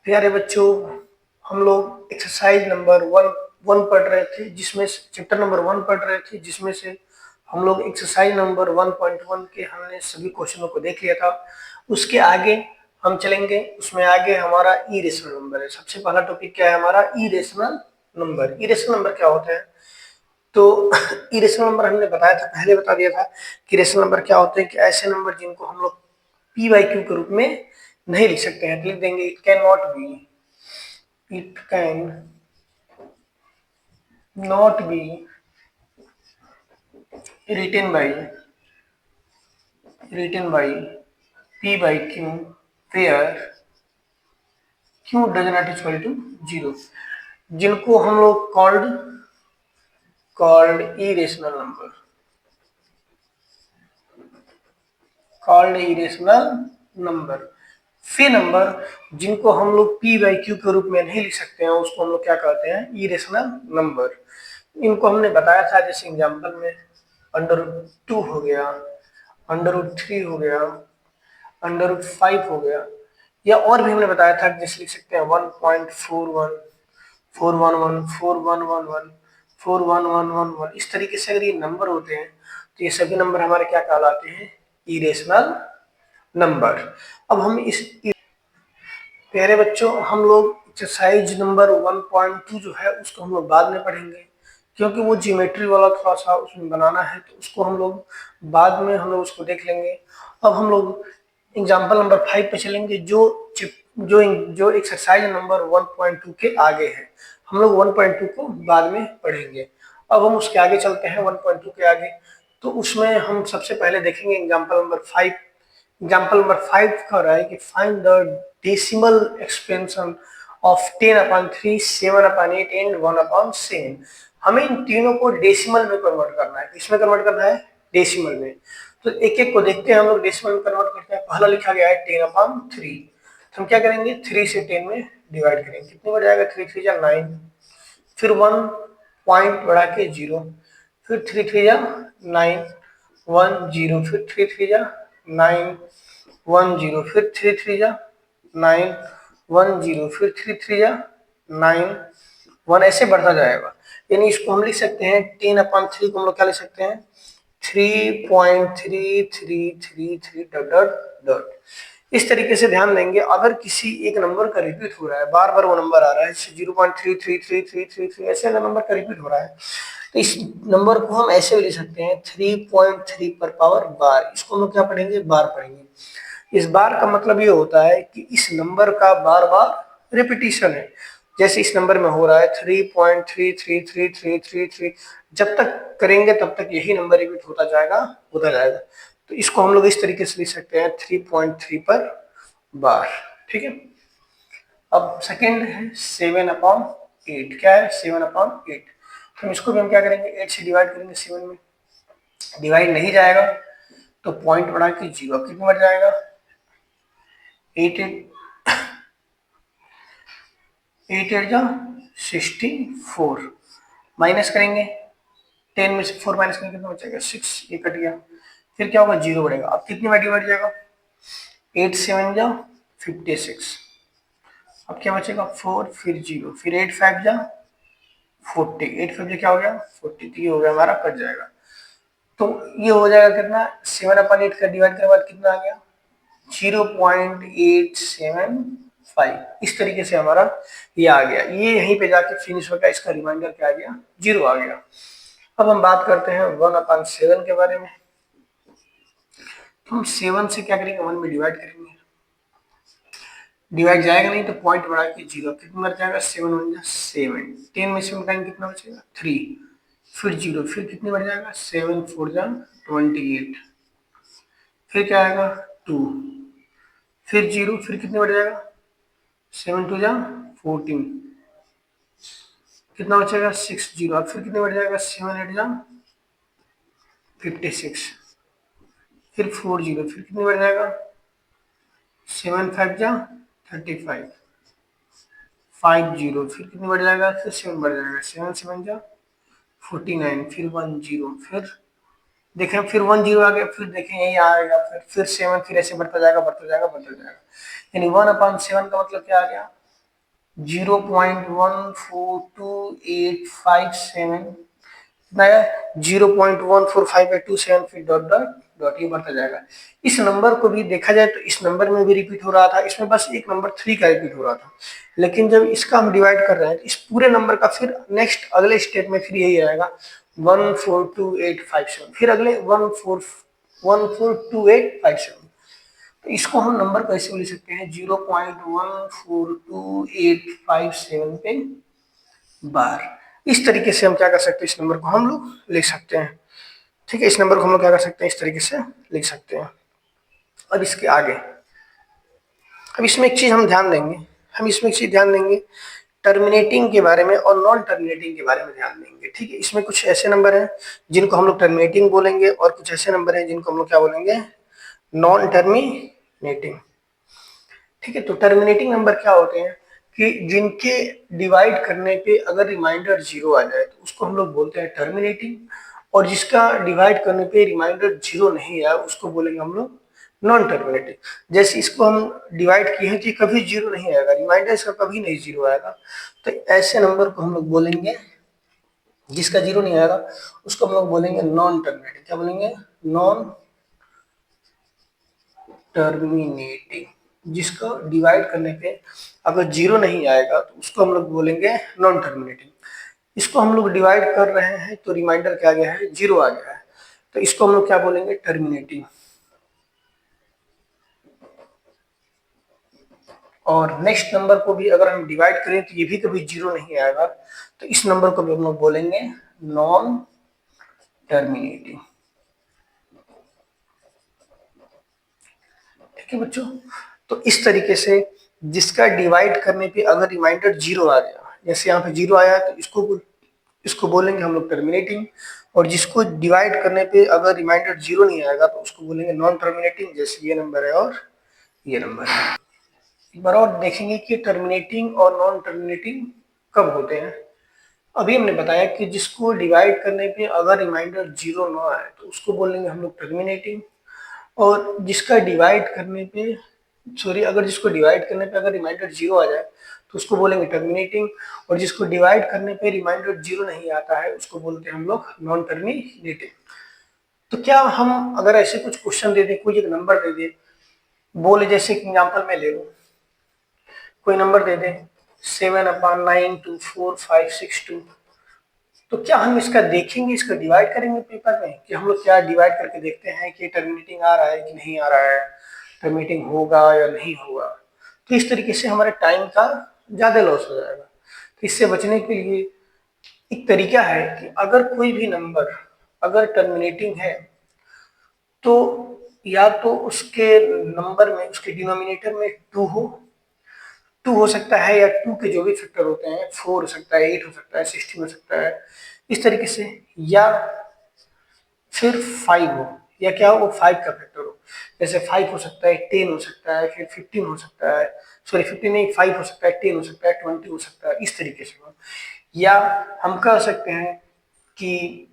प्यारे बच्चों, हम लोग एक्सरसाइज नंबर वन पढ़ रहे थे, जिसमें चैप्टर नंबर 1 पढ़ रहे थे, जिसमें से हम लोग एक्सरसाइज नंबर 1.1 के हमने सभी क्वेश्चनों को देख लिया था। उसके आगे हम चलेंगे, उसमें आगे हमारा इरेशनल नंबर है। सबसे पहला टॉपिक क्या है हमारा? Irrational number. इरेशनल नंबर क्या होता है? तो इरेशनल नंबर हमने बताया था, पहले बता दिया था कि इरेशनल नंबर क्या होते हैं कि ऐसे नंबर जिनको हम लोग पी बाई क्यू के रूप में नहीं लिख सकते हैं। लिख देंगे it can not be, it can not be written by p by q where q does not equal to 0, जिनको हम लोग कॉल्ड इरेशनल नंबर। वे नंबर जिनको हम लोग p बाई क्यू के रूप में नहीं लिख सकते हैं, उसको हम लोग क्या कहते हैं? Irrational number. इनको हमने बताया था, जैसे एग्जांपल में √2 हो गया, √3 हो गया, √5 हो गया, या और भी हमने बताया था जैसे लिख सकते हैं 1.41, 411, 4111, 41111। इस तरीके से अगर ये नंबर होते हैं तो ये सभी नंबर हमारे क्या कहलाते हैं? Irrational number. अब हम इस प्यारे बच्चों, हम लोग एक्सरसाइज नंबर 1.2 जो है उसको हम लोग बाद में पढ़ेंगे, क्योंकि वो ज्योमेट्री वाला थोड़ा सा उसमें बनाना है, तो उसको हम लोग बाद में हम लोग उसको देख लेंगे। अब हम लोग एग्जाम्पल नंबर 5 पे चलेंगे, जो एक्सरसाइज नंबर 1.2 के आगे है। हम लोग 1.2 को बाद में पढ़ेंगे। अब हम उसके आगे चलते हैं, 1.2 के आगे। तो उसमें हम सबसे पहले देखेंगे एग्जाम्पल नंबर 5। एग्जाम्पल नंबर 5 कह रहा है कि find the decimal expansion of 10/3, 7/8 and 1/7। हमें इन तीनों को डेसिमल में कन्वर्ट करना है। किसमें कन्वर्ट करना है? डेसिमल में। तो एक एक को देखते हैं, हम लोग डेसिमल में कन्वर्ट करते हैं। पहला लिखा गया है 10/3, तो हम क्या करेंगे? 3 से 10 में डिवाइड करेंगे। कितने बढ़ जाएगा? 3 3 जा 9, फिर 1 पॉइंट बढ़ा के 0, फिर 3 3 जा 9, 1 0, फिर 3 3 जा 9, 1 0, फिर 3 3 जा 9, 1 0, फिर 3 3 जा 9, 1, ऐसे बढ़ता जाएगा। यानी इसको हम लिख सकते हैं 10/3 को हम लोग क्या लिख सकते हैं? 3.3333 डॉट डॉट डॉट। इस तरीके से ध्यान देंगे, अगर किसी एक नंबर का रिपीट हो रहा है, बार बार वो नंबर आ रहा है, 0.333333 ऐसे अगर नंबर का रिपीट हो रहा है, तो इस नंबर को हम ऐसे भी लिख सकते हैं 3.3 पर पावर बार। इसको हम क्या पढ़ेंगे? बार पढ़ेंगे। इस बार का मतलब ये होता है कि इस नंबर का बार बार रिपीटिशन है। जैसे इस नंबर में हो रहा है 3.333333, जब तक करेंगे तब तक यही नंबर रिपीट होता जाएगा। तो इसको हम लोग इस तरीके से लिख सकते हैं 3.3 पर बार। ठीक है। अब सेकेंड है 7/8। क्या है? 7/8। तो इसको भी हम क्या करेंगे? 8 से डिवाइड करेंगे। 7 में डिवाइड नहीं जाएगा तो पॉइंट बढ़ा के 0। कितना बढ़ जाएगा? 8 8 जा 64। माइनस करेंगे, 10 में से 4 माइनस करेंगे कितना बचेगा? 6। ये कट गया। फिर क्या होगा? 0 बढ़ेगा। अब कितनी बार डिवाइड जाएगा? 8 7 जा 56। अब क्या बचेगा? 4, फिर 0, फिर 8 5 जा 40। 8 5 क्या हो गया? 40। तो ये हो गया हमारा, कट जाएगा। तो ये हो जाएगा कितना? 7/8 का डिवाइड करने के बाद कितना आ गया? 0.875। इस तरीके से हमारा ये आ गया। ये यहीं पे जाके फिनिश हो गया। इसका रिमाइंडर क्या आ गया? 0 आ गया। अब हम बात करते हैं 1/7 के बारे में। तो हम 7 से क्या करेंगे? 1 में डिवाइड करेंगे। डिवाइड जाएगा नहीं तो पॉइंट बढ़ा के 0। कितना बच जाएगा? 7 1 7। 10 में से बताएंगे कितना बचेगा? 3, फिर 0, फिर कितने बढ़ जाएगा? 7 4 जा 28, फिर क्या आएगा? 2, फिर 0, फिर कितने बढ़ जाएगा? 7 2 जा 14, कितना बचेगा? 6 0। अब फिर कितने बढ़ जाएगा? 7 8 जा 56, फिर 4 0, फिर कितने बढ़ जाएगा? 7 5 जा 35, 5 0, फिर कितने बढ़ जाएगा? फिर 7 बढ़ जाएगा। 7 7 जा 49, फिर 1 0, फिर देखें, फिर 1 0 आ गया, फिर देखें यही आएगा, फिर 7, फिर ऐसे बढ़ता जाएगा। यानी 1/7 का मतलब क्या आ गया? 0.142857 नया 0.145827 फिर डॉट डॉट डॉट ये बढ़ता जाएगा। इस नंबर को भी देखा जाए तो इस नंबर में भी रिपीट हो रहा था, इसमें बस एक नंबर 3 का रिपीट हो रहा था, लेकिन जब इसका हम डिवाइड कर रहे हैं तो इस पूरे नंबर का फिर नेक्स्ट अगले स्टेप में फिर यही आएगा 142857, फिर अगले 142857। तो इसको हम नंबर कैसे लिख सकते हैं 0.142857 पे बार। इस तरीके से हम क्या कर सकते हैं, इस नंबर को हम लोग लिख सकते हैं। ठीक है, इस नंबर को हम लोग क्या कर सकते हैं, इस तरीके से लिख सकते हैं। अब इसके आगे, अब इसमें एक चीज हम ध्यान देंगे, टर्मिनेटिंग के बारे में और नॉन टर्मिनेटिंग के बारे में ध्यान देंगे। ठीक है, इसमें कुछ ऐसे नंबर हैं जिनको हम लोग टर्मिनेटिंग बोलेंगे और कुछ ऐसे नंबर हैं जिनको हम लोग क्या बोलेंगे, नॉन टर्मिनेटिंग। ठीक है, तो टर्मिनेटिंग नंबर क्या होते हैं कि जिनके डिवाइड करने पे अगर रिमाइंडर 0 आ जाए तो उसको हम लोग बोलते हैं टर्मिनेटिंग, और जिसका डिवाइड करने पे रिमाइंडर 0 नहीं आया उसको बोलेंगे हम लोग नॉन टर्मिनेटिंग। जैसे इसको हम डिवाइड किए हैं कि कभी 0 नहीं आएगा, रिमाइंडर इसका कभी नहीं 0 आएगा, तो ऐसे नंबर को हम लोग बोलेंगे, जिसका 0 नहीं आएगा उसको हम लोग बोलेंगे नॉन टर्मिनेटिंग। क्या बोलेंगे, नॉन टर्मिनेटिंग। जिसको डिवाइड करने पे अगर 0 नहीं आएगा तो उसको हम लोग बोलेंगे नॉन टर्मिनेटिंग। इसको हम लोग डिवाइड कर रहे हैं तो रिमाइंडर क्या आ गया है, 0 आ गया है, तो इसको हम लोग क्या बोलेंगे, टर्मिनेटिंग। और नेक्स्ट नंबर को भी अगर हम डिवाइड करें तो ये भी कभी 0 नहीं आएगा, तो इस नंबर को भी हम लोग बोलेंगे नॉन टर्मिनेटिंग। ठीक है बच्चों, तो इस तरीके से जिसका डिवाइड करने पे अगर रिमाइंडर 0 आ गया, जैसे यहाँ पे 0 आया तो इसको बोलेंगे हम लोग टर्मिनेटिंग, और जिसको डिवाइड करने पे अगर रिमाइंडर 0 नहीं आएगा तो उसको बोलेंगे नॉन टर्मिनेटिंग, जैसे ये नंबर है और ये नंबर है। एक बार और देखेंगे कि टर्मिनेटिंग और नॉन टर्मिनेटिंग कब होते हैं। अभी हमने बताया कि जिसको डिवाइड करने पे अगर रिमाइंडर 0 ना आए तो उसको बोलेंगे हम लोग टर्मिनेटिंग, और जिसका डिवाइड करने पे अगर जिसको डिवाइड करने पे अगर रिमाइंडर 0 आ जाए तो उसको बोलेंगे टर्मिनेटिंग, और जिसको डिवाइड करने पे रिमाइंडर 0 नहीं आता है उसको बोलते हैं हम लोग नॉन टर्मिनेटिंग। तो क्या हम अगर ऐसे कुछ क्वेश्चन दे दे, कोई एक नंबर दे दे, बोले जैसे एग्जाम्पल में ले लो, कोई नंबर दे दे 7/92456 तो क्या हम इसका देखेंगे, इसका डिवाइड करेंगे पेपर में, कि हम लोग क्या डिवाइड करके देखते हैं कि टर्मिनेटिंग आ रहा है कि नहीं आ रहा है, टर्मिनेटिंग होगा या नहीं होगा। तो इस तरीके से हमारे टाइम का ज्यादा लॉस हो जाएगा। तो इससे बचने के लिए एक तरीका है कि अगर कोई भी नंबर अगर टर्मिनेटिंग है तो या तो उसके नंबर में, उसके डिनोमिनेटर में 2 हो, 2 हो सकता है, या 2 के जो भी फैक्टर होते हैं 4 हो सकता है, 8 हो सकता है, 16 हो सकता है, इस तरीके से, या फिर 5 हो, या क्या हो, 5 का फैक्टर हो, जैसे 5 हो सकता है, 10 हो सकता है, फिर 15 हो सकता है, सॉरी 15 नहीं, 5 हो सकता है, 10 हो सकता है, 20 हो सकता है, इस तरीके से हो। या हम कह सकते हैं कि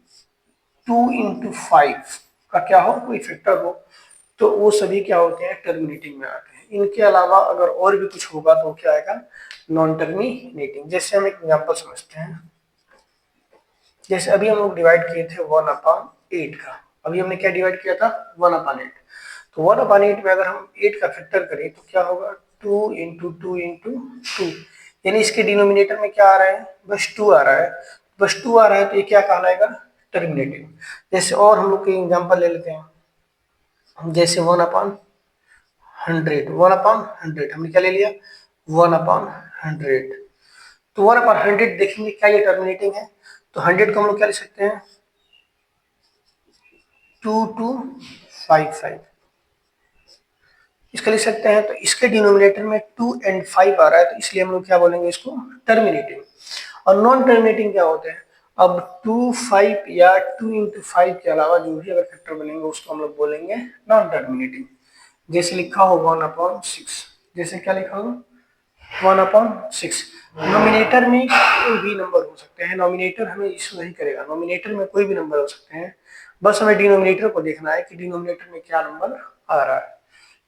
2 × 5 का क्या हो, कोई फैक्टर हो, तो वो सभी क्या होते हैं, टर्मिनेटिंग में आते हैं। इनके अलावा अगर और भी कुछ होगा तो क्या आएगा, नॉन टर्मिनेटिंग। जैसे हम एक एग्जांपल समझते हैं, जैसे अभी हम लोग डिवाइड किए थे 1/8 का, अभी हमने क्या डिवाइड किया था 1/8, तो 1/8 में अगर हम 8 का फैक्टर करें तो क्या होगा, 2 × 2 × 2, यानी इसके डिनोमिनेटर में क्या आ रहा है, बस 2 आ रहा है, बस 2 आ रहा है, तो ये क्या कहलाएगा, टर्मिनेटिंग। जैसे और हम लोग के एग्जांपल ले लेते हैं, जैसे 1/100 हमने क्या ले लिया, 1/100, तो 1/100 देखेंगे क्या ये टर्मिनेटिंग है, तो 100 को हम लोग क्या लिख सकते हैं, 2255 इसका लिख सकते हैं। तो इसके डिनोमिनेटर में 2 और 5 आ रहा है, तो इसलिए हम लोग क्या बोलेंगे इसको, टर्मिनेटिंग। और नॉन टर्मिनेटिंग क्या होते हैं, अब 2, 5 या 2 × 5 के अलावा जो भी अगर फैक्टर बनेंगे उसको हम लोग बोलेंगे नॉन टर्मिनेटिंग। जैसे लिखा हो 1/6, जैसे क्या लिखा हो 1/6। नॉमिनेटर में कोई भी नंबर हो सकते हैं, नॉमिनेटर हमें इशू नहीं करेगा, नॉमिनेटर में कोई भी नंबर हो सकते हैं, बस हमें डिनोमिनेटर को देखना है कि डिनोमिनेटर में क्या नंबर आ रहा है।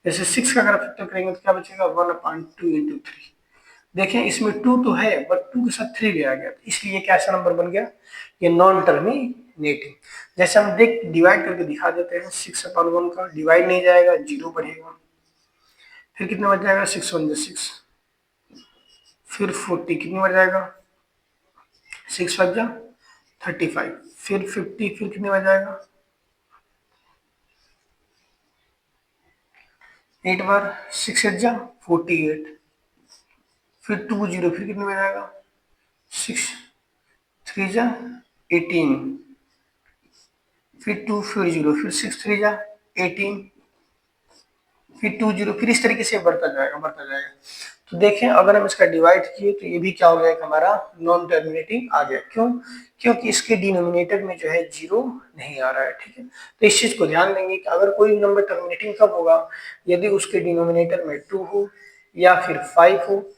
जैसे 6 का अगर फैक्टर करेंगे तो क्या बचेगा, 1/2 × 3, देखें इसमें 2 तो है बट 2 के साथ 3 भी आ गया, इसलिए कैसा नंबर बन गया, ये नॉन टर्मिनेटिंग। जैसे हम देख डिवाइड करके दिखा देते हैं, 6/1 का डिवाइड नहीं जाएगा, 0 बढ़ेगा, फिर कितना बच जाएगा, 6 1 6, फिर 40 कितनी बच जाएगा, 6 5 35, फिर 50, फिर कितने बच जाएगा, 8 बार 6 8 48, फिर 2 0, फिर कितने बच जाएगा, 6 3 18, फिर 2 फिर 0, फिर 6 3 18, फिर 2 0, फिर इस तरीके से बढ़ता जाएगा। तो देखें अगर हम इसका डिवाइड किए तो ये भी क्या हो गया, हमारा नॉन टर्मिनेटिंग आ गया। क्यों? क्योंकि इसके डिनोमिनेटर में जो है 0 नहीं आ रहा है। ठीक है, तो इस चीज को ध्यान देंगे कि अगर कोई नंबर टर्मिनेटिंग कब होगा, यदि उसके डिनोमिनेटर में 2 हो या फिर 5 हो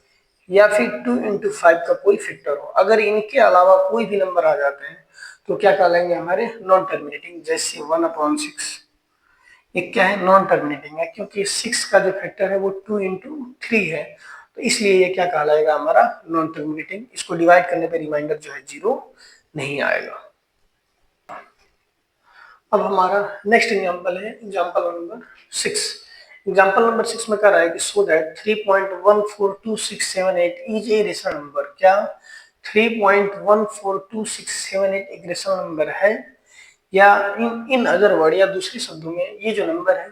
या फिर 2 into 5 का कोई फैक्टर हो। अगर इनके अलावा कोई भी नंबर आ जाते हैं तो क्या कहलाएंगे, हमारे नॉन टर्मिनेटिंग। जैसे 1/6 ये क्या है, नॉन टर्मिनेटिंग है, क्योंकि 6 का जो फैक्टर है वो 2 into 3 है, तो इसलिए ये क्या कहलाएगा, हमारा नॉन टर्मिनेटिंग। इसको डिवाइड करने पे रिमाइंडर जो है 0 नहीं आएगा। अब हमारा नेक्स्ट एग्जांपल है एग्जांपल नंबर 6। एग्जांपल नंबर 6 में कह रहा है कि so that 3.142678 is a rational number. क्या 3.142678 एक रेशनल नंबर है, या इन अदर वर्ड या दूसरे शब्दों में ये जो नंबर है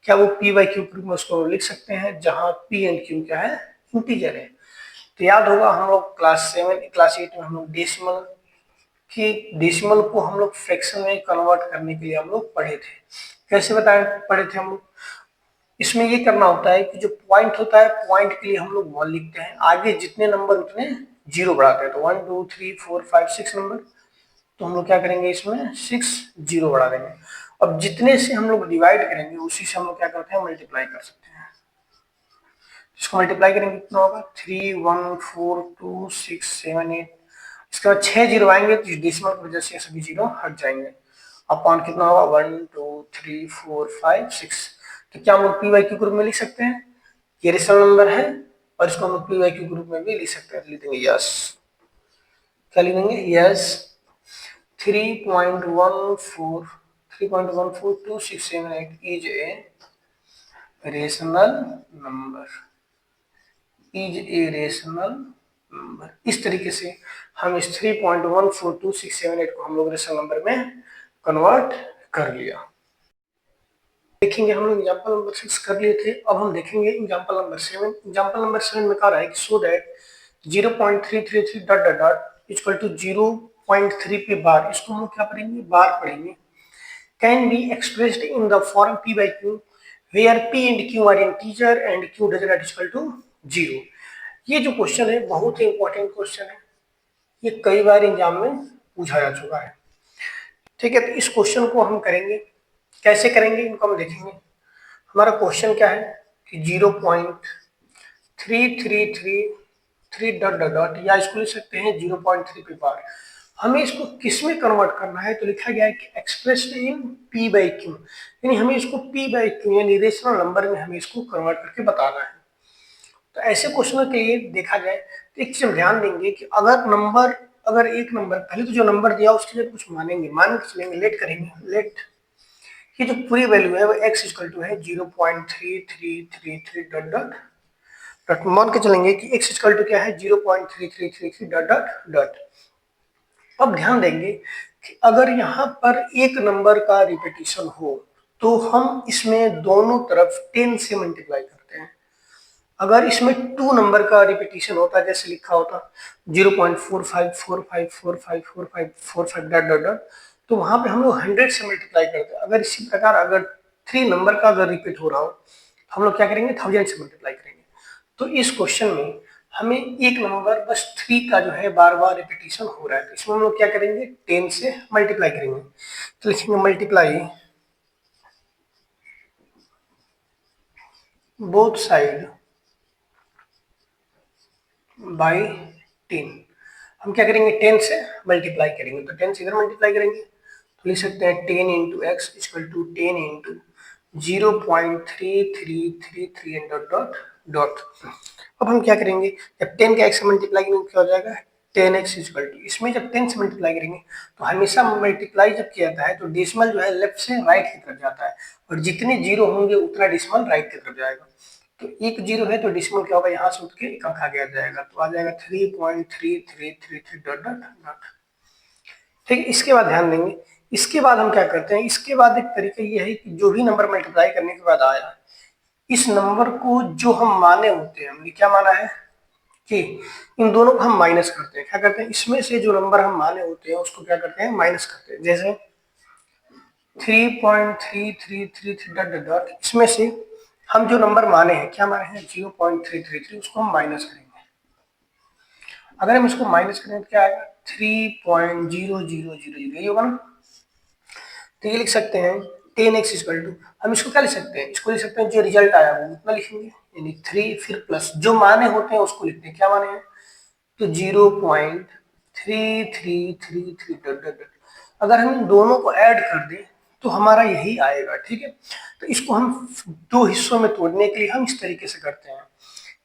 क्या वो पी बाई क्यू में उसको लिख सकते हैं, जहां पी एंड क्यू क्या है, इंटीजर है। तो याद होगा हम लोग क्लास 8 में हम लोग डेसिमल को हम लोग फ्रैक्शन में कन्वर्ट करने के लिए हम लोग पढ़े थे। कैसे पढ़े थे हम लोग, इसमें ये करना होता है कि जो पॉइंट होता है, पॉइंट के लिए हम लोग 1 लिखते हैं, आगे जितने नंबर उतने 0 बढ़ाते हैं। तो 1 2 3 4 5 6 नंबर, तो हम लोग क्या करेंगे, इसमें 6 0 बढ़ा देंगे। अब जितने से हम लोग डिवाइड करेंगे उसी से हम लोग क्या करते हैं, मल्टीप्लाई कर सकते हैं। इसको मल्टीप्लाई करेंगे कितना होगा, 3 1 4 2 6 7 8, इसके बाद 6 0 आएंगे तो डेसिमल की वजह से सभी 0 हट जाएंगे। अपॉन कितना होगा, 1 2 3 4 5 6। तो क्या हम लोग पी वाई क्यू ग्रुप में लिख सकते हैं, ये रेशनल नंबर है, और इसको हम लोग पी वाई क्यू ग्रुप में भी लिख सकते हैं। लिख देंगे यस, क्या लिखेंगे, yes 3.14267 is a rational number, इस तरीके से हम इस 3.14267 को हम लोग रेशनल नंबर में कन्वर्ट कर लिया। देखेंगे हम लोग एग्जांपल नंबर 6 कर लिए थे, अब हम देखेंगे एग्जांपल नंबर 7। एग्जांपल नंबर 7 में कह रहा है कि so that 0.333 dot dot dot equal to 0.3 पे बार, इसको हम लोग क्या पढ़ेंगे, बार पढ़ेंगे, can be expressed in the form p by q where p and q are integer and q does not equal to 0। ये जो क्वेश्चन है बहुत ही इंपॉर्टेंट क्वेश्चन है, ये कई बार एग्जाम में पूछा जा चुका है। ठीक है, तो इस क्वेश्चन को हम करेंगे, कैसे करेंगे इनको हम देखेंगे। हमारा क्वेश्चन क्या है कि 0.3333 डॉट डॉट डॉट, या इसको लिख सकते हैं 0.3 पे बार। हमें इसको किस में कन्वर्ट करना है, तो लिखा गया है कि expressed in P by Q, यानी हमें इसको पी बाई क्यू यानी रेशनल नंबर में हमें इसको कन्वर्ट करके बताना है। तो ऐसे क्वेश्चनों के लिए देखा जाए तो एक चीज ध्यान देंगे कि अगर एक नंबर पहले तो जो नंबर दिया उसके लिए कुछ मानेंगे, मान के चलेंगे, लेट करेंगे, लेट ये जो पूरी वैल्यू है वो x इक्वल टू है 0.3333 डॉट डॉट डॉट, मान के चलेंगे कि x इक्वल टू क्या है 0.3333 डॉट डॉट डॉट। अब ध्यान देंगे कि अगर यहाँ पर एक नंबर का रिपीटिशन हो तो हम इसमें दोनों तरफ 10 से मल्टीप्लाई करते हैं। अगर इसमें 2 नंबर का रिपीटिशन होता, जैसे लिखा होता 0.4545454545 डॉट डॉट डॉट, तो वहां पे हम लोग 100 से मल्टीप्लाई करते हैं। अगर इसी प्रकार अगर 3 नंबर का अगर रिपीट हो रहा हो तो हम लोग क्या करेंगे, 1000 से मल्टीप्लाई करेंगे। तो इस क्वेश्चन में हमें एक नंबर बस 3 का जो है बार बार रिपीटिशन हो रहा है, तो इसमें हम लोग क्या करेंगे, 10 से मल्टीप्लाई करेंगे। तो लिखेंगे मल्टीप्लाई बोथ साइड बाई 10। हम क्या करेंगे, 10 से मल्टीप्लाई करेंगे, तो 10 से इधर मल्टीप्लाई करेंगे तो लिख सकते हैं 10 into x equal to 10 into 0.3333 and dot dot dot. अब हम क्या करेंगे, जब 10 का x से मल्टीप्लाई करेंगे क्या हो जाएगा 10x इक्वल टू, इसमें जब 10 से मल्टीप्लाई करेंगे तो हमेशा मल्टीप्लाई जब किया जाता है तो डेसिमल जो है लेफ्ट से राइट की तरफ जाता है, और जितने जीरो होंगे उतना डेसिमल राइट की तरफ जाएगा। तो एक जीरो है तो डेसिमल क्या होगा, यहाँ से उठ के एक अंक आगे आ जाएगा, तो आ जाएगा 3.3333 डॉट डॉट डॉट। ठीक है, इसके बाद ध्यान देंगे, इसके बाद हम क्या करते हैं, इसके बाद एक तरीका ये है कि जो भी नंबर मल्टीप्लाई करने के बाद आया, इस नंबर को जो हम माने होते हैं, हमने क्या माना है कि इन दोनों को हम माइनस करते हैं। क्या करते हैं, इसमें से जो नंबर हम माने होते हैं उसको क्या करते हैं, माइनस करते हैं। जैसे 3.3333 डॉट डॉट, इसमें से हम जो नंबर माने हैं, क्या माने हैं 0.333, उसको हम माइनस करेंगे। अगर हम इसको माइनस करें तो क्या आएगा 3.0000, ये होगा ना। तो ये लिख सकते हैं 10x इक्वल टू, हम इसको क्या लिख सकते हैं, इसको लिख सकते हैं जो रिजल्ट आया वो उतना लिखेंगे, यानी 3 फिर प्लस जो माने होते हैं उसको लिखते हैं। क्या माने हैं, तो 0.3333 डॉट डॉट। अगर हम इन दोनों को ऐड कर दें तो हमारा यही आएगा। ठीक है, तो इसको हम दो हिस्सों में तोड़ने के लिए हम इस तरीके से करते हैं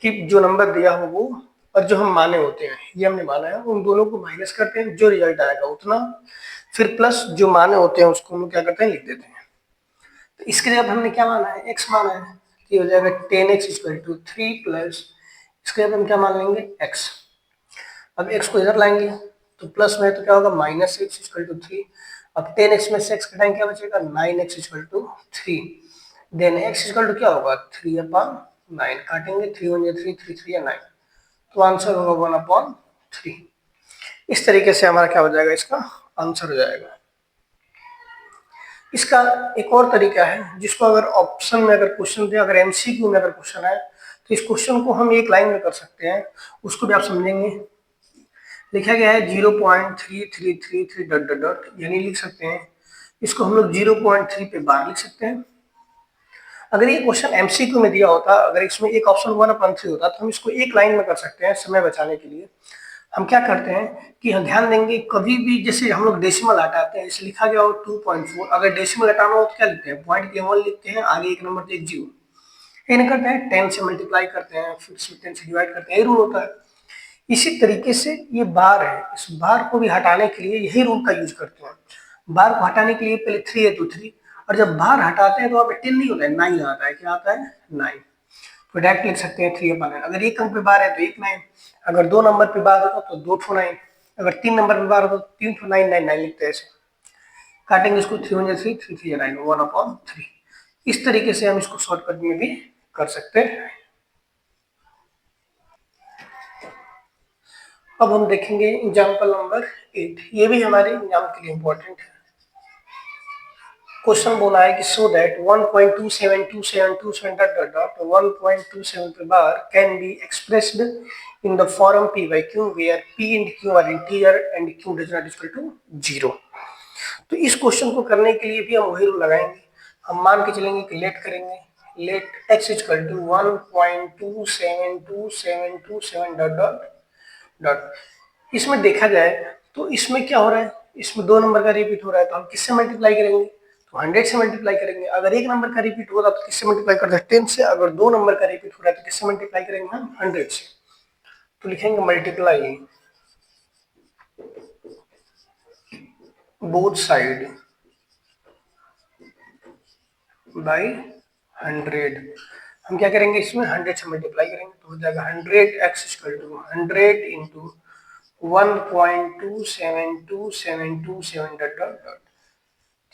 कि जो नंबर दिया हो वो और जो हम माने होते हैं, ये हमने माना है, उन दोनों को माइनस करते हैं, जो रिजल्ट आएगा उतना, फिर प्लस जो माने होते हैं उसको हम क्या करते हैं, लिख देते हैं। तो इसके लिए अब हमने क्या माना है, x माना है, कि हो जाएगा 10x इक्वल टू 3 प्लस, इसके बाद हम क्या मान लेंगे x। अब x को इधर लाएंगे तो प्लस में तो क्या होगा माइनस एक्स इक्वल टू 3। अब 10x में से x कटाएंगे क्या बचेगा 9x equal to 3। Then x equal to क्या होगा 3/9, काटेंगे 3 1 3 3 3 9, तो आंसर होगा 1/3। इस तरीके से हमारा क्या हो जाएगा, इसका आंसर हो जाएगा। इसका एक और तरीका है जिसको अगर ऑप्शन में अगर क्वेश्चन दे, अगर एमसीक्यू में अगर क्वेश्चन है तो इस क्वेश्चन को हम एक लाइन में कर सकते हैं, उसको भी आप समझेंगे। लिखा गया है 0.3333 डॉट डॉट डॉट, यानी लिख सकते हैं इसको हम लोग 0.3 पे बार लिख सकते हैं। अगर ये क्वेश्चन एमसीक्यू में दिया होता, अगर इसमें एक ऑप्शन 1/3 होता तो हम इसको एक लाइन में कर सकते हैं समय बचाने के लिए। हम क्या करते हैं कि हम ध्यान देंगे, कभी भी जैसे हम लोग डेसिमल हटाते हैं, जैसे लिखा गया हो 2.4, अगर डेसिमल हटाना हो तो क्या लिखते हैं, पॉइंट के 1 लिखते हैं, आगे एक नंबर एक जीरो, ये करते हैं 10 से मल्टीप्लाई करते हैं, फिर 10 से डिवाइड करते हैं, ये रूल होता है। इसी तरीके से ये बार है, इस बार को भी हटाने के लिए यही रूल का यूज करते हैं। बार को हटाने के लिए पहले 3 है तो 3, और जब बार हटाते हैं तो वहां पे 10 नहीं होता है, 9 आता है। क्या आता है 9, तो डायरेक्ट लिख सकते हैं 3/9। अगर एक अंक पे बार है तो एक 9, अगर दो नंबर पे बार होता तो 2 9, अगर 3 नंबर पे बार होता तो 3 9 9 9 लिखते हैं ऐसे। काटेंगे इसको 3 1 3 3 3 9 1/3। इस तरीके से हम इसको शॉर्टकट में भी कर सकते हैं। अब हम देखेंगे एग्जाम्पल नंबर 8, ये भी हमारे एग्जाम के लिए इंपॉर्टेंट है। क्वेश्चन बोला है कि so that 1.272727 dot dot dot 1.27 पे बार can be expressed in the form p by q where p and q are integer and q does not equal to 0। तो इस क्वेश्चन को करने के लिए भी हम वही रूल लगाएंगे। हम मान के चलेंगे कि लेट करेंगे, let x equal to 1.272727 dot dot dot. इसमें देखा जाए तो इसमें क्या हो रहा है, इसमें दो नंबर का रिपीट हो रहा है, तो हम किससे मल्टीप्लाई करेंगे, तो 100 से मल्टीप्लाई करेंगे। अगर एक नंबर का रिपीट हो रहा है तो किससे मल्टीप्लाई करते हैं 10 से, अगर दो नंबर का रिपीट हो रहा है तो किससे मल्टीप्लाई करेंगे हम 100 से। तो लिखेंगे मल्टीप्लाई बोथ साइड बाई 100। हम क्या करेंगे, इसमें 100 से मल्टीप्लाई करेंगे तो हो जाएगा 100x equal to 100 into 1.272727 dot dot dot.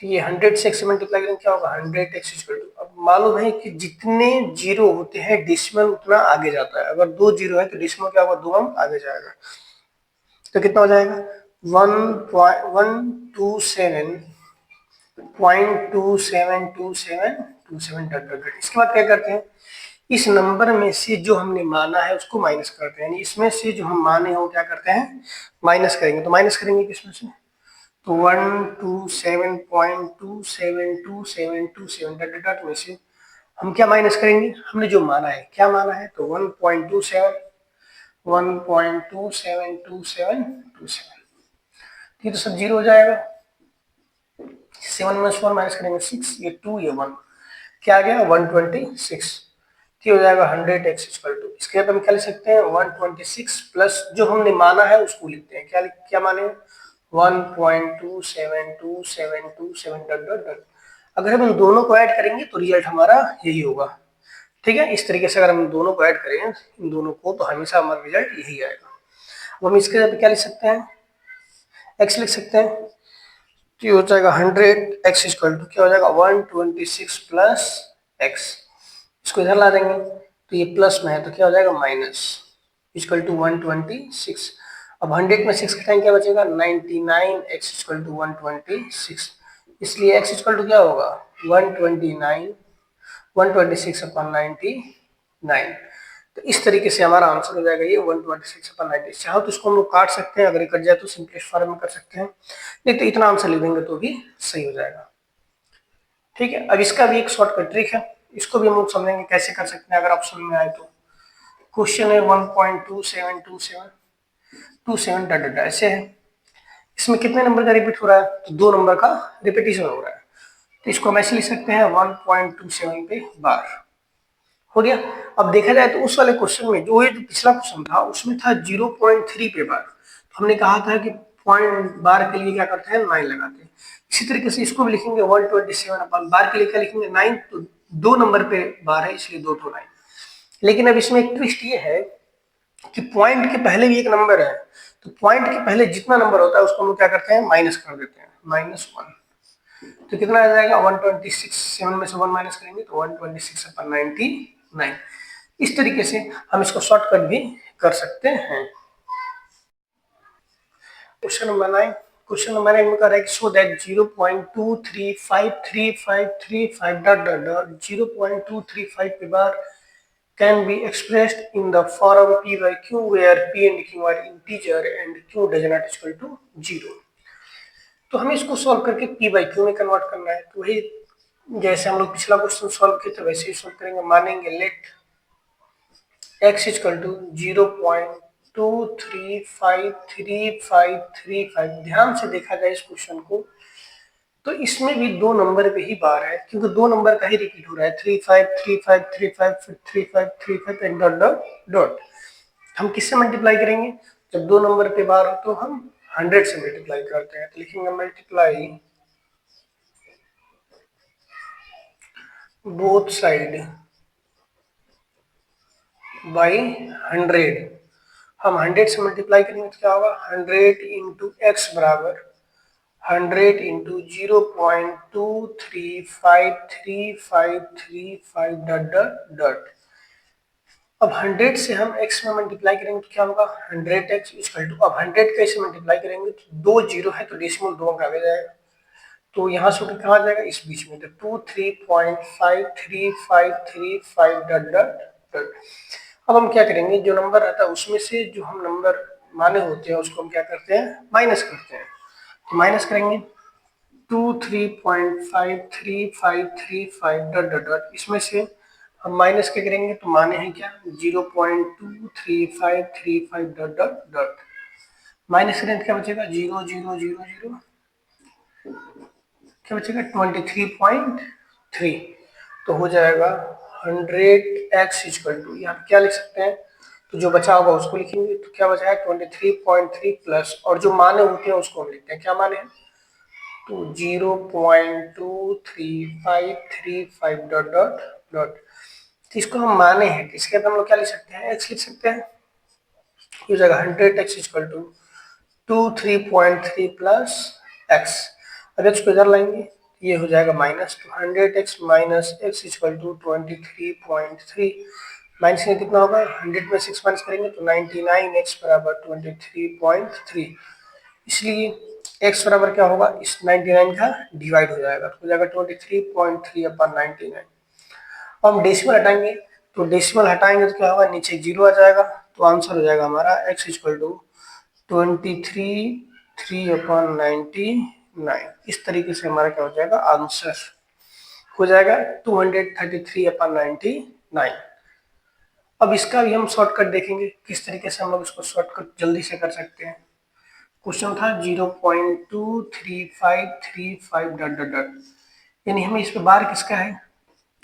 तो ये 100 से x से मल्टीप्लाई करेंगे क्या होगा 100x इक्वल टू। अब मालूम है कि जितने जीरो होते हैं डेसिमल उतना आगे जाता है, अगर दो जीरो है तो डेसिमल क्या होगा 2 आगे जाएगा। तो कितना हो जाएगा 1.127.2727 डॉट डॉट। इसके बाद क्या करते हैं, इस नंबर में से जो हमने माना है उसको माइनस करते हैं, यानी इसमें से जो हम माने हो क्या करते हैं माइनस करेंगे। तो माइनस करेंगे किसमें से, तो 127.272727 डॉट डॉट में से हम क्या माइनस करेंगे, हमने जो माना है, क्या माना है तो 1.27 ये तो सब जीरो हो जाएगा। 7 में 1 माइनस करेंगे 6, ये 2 ये 1, क्या आ गया 126, तो हो जाएगा 100x इक्वल टू, इसके बाद हम क्या लिख सकते हैं 126 प्लस जो हमने माना है उसको लिखते हैं, क्या क्या माने 1.27227 डॉट डॉट डॉट। अगर हम इन दोनों को ऐड करेंगे तो रिजल्ट हमारा यही होगा। ठीक है, इस तरीके से अगर हम दोनों को ऐड करें इन दोनों को तो हमेशा हमारा रिजल्ट यही आएगा। अब हम इसके बाद क्या लिख सकते हैं, x लिख सकते हैं, तो ये हो जाएगा 100x इक्वल टू क्या हो जाएगा 126 प्लस x, इसको इधर ला देंगे तो ये प्लस में है तो क्या हो जाएगा माइनस इक्वल टू 126। अब 100 में 6 घटाएंगे क्या बचेगा 99x इक्वल टू 126, इसलिए x इक्वल टू क्या होगा 126 अपॉन 99। तो इस तरीके से हमारा आंसर हो जाएगा ये 126 अपॉन 90। चाहो तो इसको हम लोग काट सकते हैं, अगर कट जाए तो सिंपलेस्ट फॉर्म में कर सकते हैं, नहीं तो इतना आंसर लिख देंगे तो भी सही हो जाएगा। ठीक है, अब इसका भी एक शॉर्टकट ट्रिक है, इसको भी हम लोग समझेंगे कैसे कर सकते हैं अगर ऑप्शन में आए तो। क्वेश्चन है 1.2727 डॉट डॉट ऐसे है, इसमें कितने नंबर का रिपीट हो रहा है तो 2 नंबर का रिपीटिशन हो रहा है, तो इसको हम ऐसे लिख सकते हैं 1.27 पे बार। हो गया। अब देखा जाए तो उस वाले क्वेश्चन में जो ये जो पिछला क्वेश्चन था उसमें था 0.3 पे बार, तो हमने कहा था कि पॉइंट बार के लिए क्या करते हैं 9 लगाते हैं। इसी तरीके से इसको भी लिखेंगे 127 अपन बार के लिए क्या लिखेंगे 9, तो 2 नंबर पे बार है इसलिए 2 9। लेकिन अब इसमें एक ट्विस्ट ये है कि पॉइंट के पहले भी एक नंबर है, तो पॉइंट के पहले जितना नंबर होता है उसको हम लोग क्या करते हैं माइनस कर देते हैं, -1, तो कितना आ जाएगा 126, 7 में से 1 माइनस करेंगे तो 126 अपन 99। इस तरीके से हम इसको शॉर्टकट भी कर सकते हैं। क्वेश्चन नंबर 9, क्वेश्चन नंबर 9 में कह रहा है कि so that 0.235335 dot dot dot 0.235 पे बार can be expressed in the form p by q where p and q are integer and q does not equal to 0। तो हमें इसको सॉल्व करके p by q में कन्वर्ट करना है, तो वही जैसे हम लोग पिछला क्वेश्चन सॉल्व किए थे वैसे ही सॉल्व करेंगे। मानेंगे लेट x इक्वल टू 0.235335। ध्यान से देखा जाए इस क्वेश्चन को तो इसमें भी 2 नंबर पे ही बार है, क्योंकि 2 नंबर का ही रिपीट हो रहा है 353535 फिर 3535 एंड डॉट डॉट डॉट। हम किससे मल्टीप्लाई करेंगे, जब 2 नंबर पे बार हो तो हम 100 से मल्टीप्लाई करते हैं, तो लिखेंगे मल्टीप्लाई बोथ साइड बाई 100। हम 100 से मल्टीप्लाई करेंगे तो क्या होगा 100 इंटू एक्स बराबर 100 इंटू 0.235335 डॉट डॉट डॉट। अब 100 से हम x में मल्टीप्लाई करेंगे तो क्या होगा 100x इक्वल टू, अब 100 का इसे मल्टीप्लाई करेंगे तो 2 जीरो है तो डेसिमल 2 का आ जाएगा, तो यहाँ से कहाँ आ जाएगा इस बीच में, तो 23.5335 डॉट डॉट डॉट। अब हम क्या करेंगे जो नंबर रहता है उसमें से जो हम नंबर माने होते हैं उसको हम क्या करते हैं माइनस करते हैं, तो माइनस करेंगे 23.5335 डॉट डॉट डॉट, इसमें से हम माइनस क्या करेंगे तो माने हैं क्या 0.23535 डॉट डॉट डॉट। माइनस करेंगे क्या बचेगा 0 0 0 0 क्या बचेगा 23.3, तो हो जाएगा 100x इक्वल टू, यहाँ क्या लिख सकते हैं तो जो बचा होगा उसको लिखेंगे, तो क्या बचा है 23.3 प्लस और जो माने होते हैं उसको हम लिखते हैं, क्या माने हैं तो 0.2335 डॉट डॉट डॉट। तो इसको हम माने हैं, इसके बाद हम लोग क्या लिख सकते हैं x लिख सकते हैं, हो जाएगा 100x equal to 23.3 plus x। अब x को इधर लाएंगे ये हो जाएगा माइनस, तो 100x minus x equal to 23.3, minus में कितना होगा 100 में 6 माइनस करेंगे तो 99x बराबर 23.3, इसलिए x बराबर क्या होगा इस 99 का डिवाइड हो जाएगा तो हो जाएगा 23.3 अपॉन 99। अब हम डेसिमल हटाएंगे, तो डेसिमल हटाएंगे तो क्या होगा नीचे 0 आ जाएगा, तो आंसर हो जाएगा हमारा x इक्वल टू 23 अपॉन 99। इस तरीके से हमारा क्या हो जाएगा आंसर हो जाएगा 233 अपॉन 99। अब इसका भी हम शॉर्टकट देखेंगे किस तरीके से हम लोग इसको शॉर्टकट जल्दी से कर सकते हैं। क्वेश्चन था 0.23535 डॉट डॉट डॉट, यानी हमें इस पे बार किसका है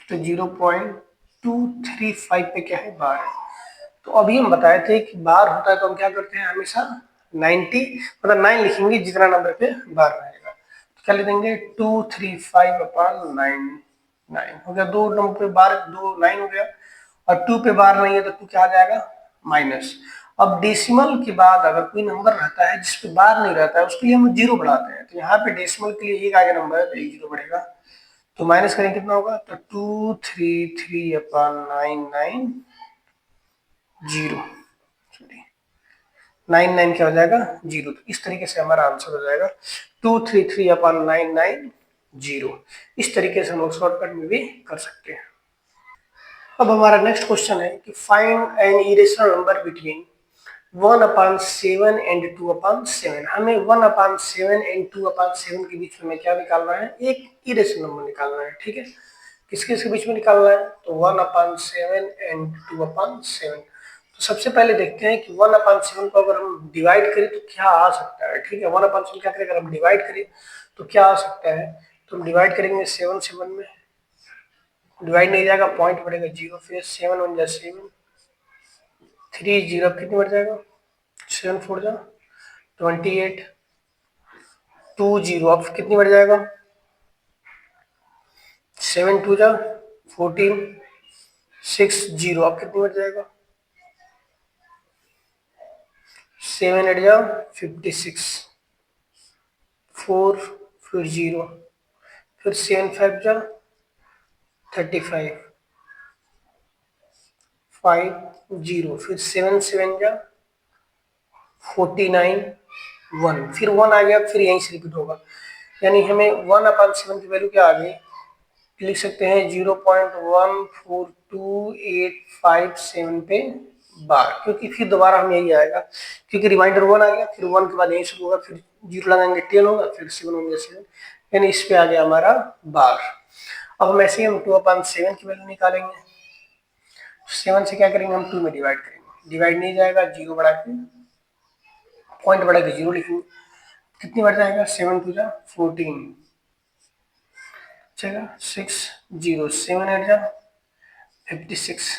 तो 0.235 पे क्या है, बार है। तो अभी हम बताए थे कि बार होता है तो हम क्या करते हैं हमेशा 90 मतलब 9 लिखेंगे जितना नंबर पे बार रहेगा। तो क्या लिख देंगे 235 अपॉन 9, 9 हो गया। दो नंबर पे बार, दो 9 हो गया, और 2 पे बार नहीं है तो 2 क्या आ जाएगा, माइनस। अब डेसिमल के बाद अगर कोई नंबर रहता है जिसपे बार नहीं रहता है उसके लिए हम जीरो बढ़ाते हैं, तो यहाँ पे डेसिमल के लिए एक आगे नंबर है तो एक जीरो बढ़ेगा, तो माइनस करेंगे कितना होगा, तो 233 अपॉन 99 जीरो, सॉरी 99 क्या हो जाएगा, जीरो। तो इस तरीके से हमारा आंसर हो जाएगा 233 अपॉन 99 जीरो। इस तरीके से हम लोग शॉर्टकट में भी कर सकते हैं। अब हमारा नेक्स्ट क्वेश्चन है कि find an irrational number between 1/7 and 2/7। हमें 1/7 एंड 2/7 के बीच में क्या निकालना है, एक इरेशनल नंबर निकालना है, ठीक है। किसके इसके बीच में निकालना है, तो 1/7 एंड 2/7। तो सबसे पहले देखते हैं कि 1/7 को अगर हम डिवाइड करें तो क्या आ सकता है, ठीक है। 1/7 क्या करें, अगर हम डिवाइड करें तो क्या आ सकता है, तो हम डिवाइड करेंगे 7 से 1 में, डिवाइड नहीं जाएगा, पॉइंट बढ़ेगा 0, फिर 7 1 जा 7, 3 0 कितनी बढ़ जाएगा, 7 4 जा 28, 2 0 अब कितनी बढ़ जाएगा, 7 2 जा 14, 6 0 अब कितनी बढ़ जाएगा, 7 8 जा 56, 4 फिर 0, फिर 7 5 जा 35, 5 0, फिर 7 7 जा 49, 1, फिर 1 आ गया, फिर यहीं से रिपीट होगा, यानी हमें 1/7 की वैल्यू क्या आ गई, लिख सकते हैं 0.142857 पे बार, क्योंकि फिर दोबारा हम यही आएगा, क्योंकि रिमाइंडर 1 आ गया, फिर 1 के बाद यही शुरू होगा, फिर 0 लगाएंगे 10 होगा, फिर 7 होंगे 7, यानी इस पे आ गया हमारा बार। अब हम ऐसे ही हम 2/7 की वैल्यू निकालेंगे, 7 से क्या करेंगे, हम 2 में डिवाइड करेंगे, डिवाइड नहीं जाएगा, 0 बढ़ा के पॉइंट बढ़ा के 0 लिखेंगे, कितनी बढ़ जाएगा, 7 2 जा 14, चलेगा 6 0, 7 8 जा 56,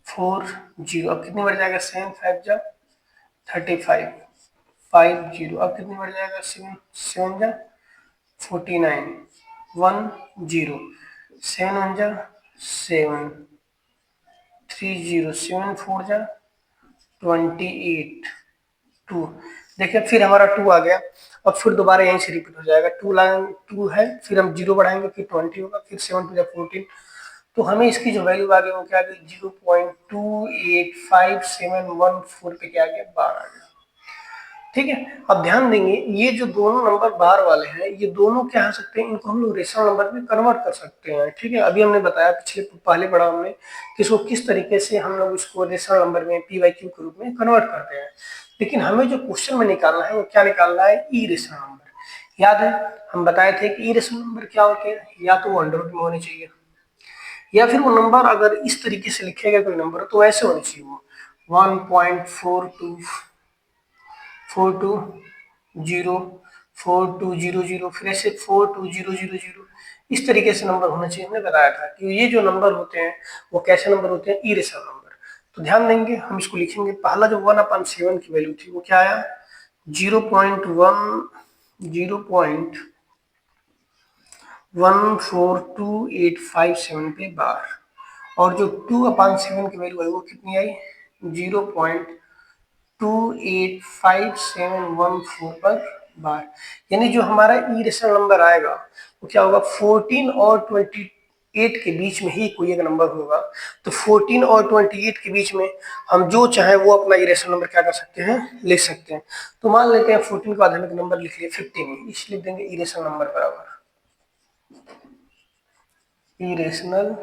4 0 अब कितनी बढ़ जाएगा, 7 5 जा 35, 5 0 अब कितनी बढ़ जाएगा, 7 7 जा 49, 1 0, 7 1 जा 7, 3 0, 7 4 जा 28, 2, देखिए फिर हमारा 2 आ गया, अब फिर दोबारा यहीं से रिपीट हो जाएगा, 2 लाइन 2 है, फिर हम 0 बढ़ाएंगे, फिर 20 होगा, फिर 7 2 जा 14, तो हमें इसकी जो वैल्यू आ गई वो क्या आ गई, 0.285714 पे क्या आ गया, बार आ गया, ठीक है। अब ध्यान देंगे ये जो दोनों नंबर बार वाले हैं ये दोनों क्या हो सकते हैं, इनको हम लोग रेशनल नंबर में कन्वर्ट कर सकते हैं, ठीक है। अभी हमने बताया पिछले पहले पड़ाव में कि इसको किस तरीके से हम लोग इसको रेशनल नंबर में पी/क्यू के रूप में कन्वर्ट करते हैं, लेकिन हमें जो क्वेश्चन में निकालना है वो क्या निकालना है, ई रेशनल नंबर। याद है हम बताए थे कि ई रेशनल नंबर क्या होते हैं, या तो वो अंडर रूट में होने चाहिए, या फिर वो नंबर अगर इस तरीके से लिखेगा कोई नंबर तो ऐसे होने चाहिए वो 1.4242 फिर ऐसे 42000, इस तरीके से नंबर होना चाहिए। हमने बताया था कि ये जो नंबर होते हैं वो कैसे नंबर होते हैं, इरेशनल नंबर। तो ध्यान देंगे हम इसको लिखेंगे, पहला जो 1/7 की वैल्यू थी वो क्या आया, 0.142857 पे बार, और जो 2/7 की वैल्यू है वो कितनी आई, 0.285714 पर बार, यानी जो हमारा ई रेशनल नंबर आएगा वो क्या होगा, 14 और 28 के बीच में ही कोई एक नंबर होगा। तो 14 और 28 के बीच में हम जो चाहे वो अपना ई रेशनल नंबर क्या कर सकते हैं, लिख सकते हैं। तो मान लेते हैं 14 के बाद हमें नंबर लिख लिया 15, इसलिए लिख देंगे ई रेशनल नंबर बराबर ई रेशनल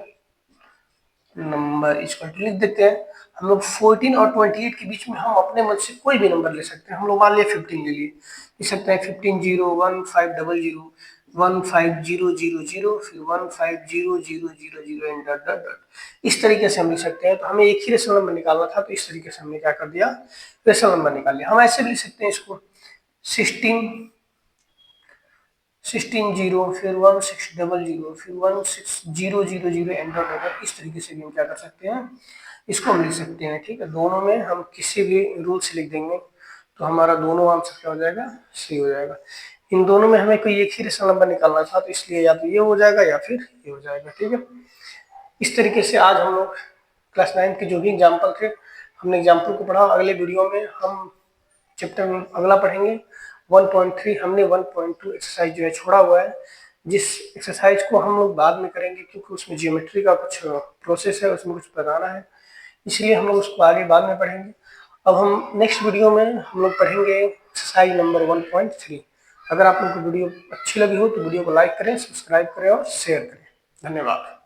नंबर इसको लिख देते हैं। हम लोग 14 और 28 के बीच में हम अपने मन से कोई भी नंबर ले सकते हैं, हम लोग मान लिया 15 ले लिए, लिख सकते हैं 15 0 1 5 0 0 1 5 0 0 0 फिर 1 5 0 0 0 0 एंड डॉट डॉट डॉट, इस तरीके से हम लिख सकते हैं। तो हमें एक ही रेशनल नंबर निकालना था, तो इस तरीके से हमने क्या कर दिया, रेशनल नंबर निकाल लिया। हम ऐसे भी लिख सकते हैं इसको 16 16 जीरो, फिर 1600, फिर 160000 एंटर कर, इस तरीके से भी हम क्या कर सकते हैं, इसको हम लिख सकते हैं। ठीक है, दोनों में हम किसी भी रूल से लिख देंगे तो हमारा दोनों आंसर क्या हो जाएगा, सही हो जाएगा। इन दोनों में हमें कोई एक ही रेशनल नंबर निकालना था, तो इसलिए या तो ये हो जाएगा या फिर ये हो जाएगा। ठीक है, इस तरीके से आज हम लोग क्लास 9 के जो भी एग्जाम्पल थे हमने एग्जाम्पल को पढ़ा। अगले वीडियो में हम चैप्टर अगला पढ़ेंगे 1.3। हमने 1.2 एक्सरसाइज जो है छोड़ा हुआ है, जिस एक्सरसाइज को हम लोग बाद में करेंगे क्योंकि उसमें जियोमेट्री का कुछ प्रोसेस है, उसमें कुछ बताना है, इसलिए हम लोग उसको आगे बाद में पढ़ेंगे। अब हम नेक्स्ट वीडियो में हम लोग पढ़ेंगे एक्सरसाइज नंबर 1.3। अगर आप लोग को वीडियो अच्छी लगी हो तो वीडियो को लाइक करें, सब्सक्राइब करें और शेयर करें। धन्यवाद।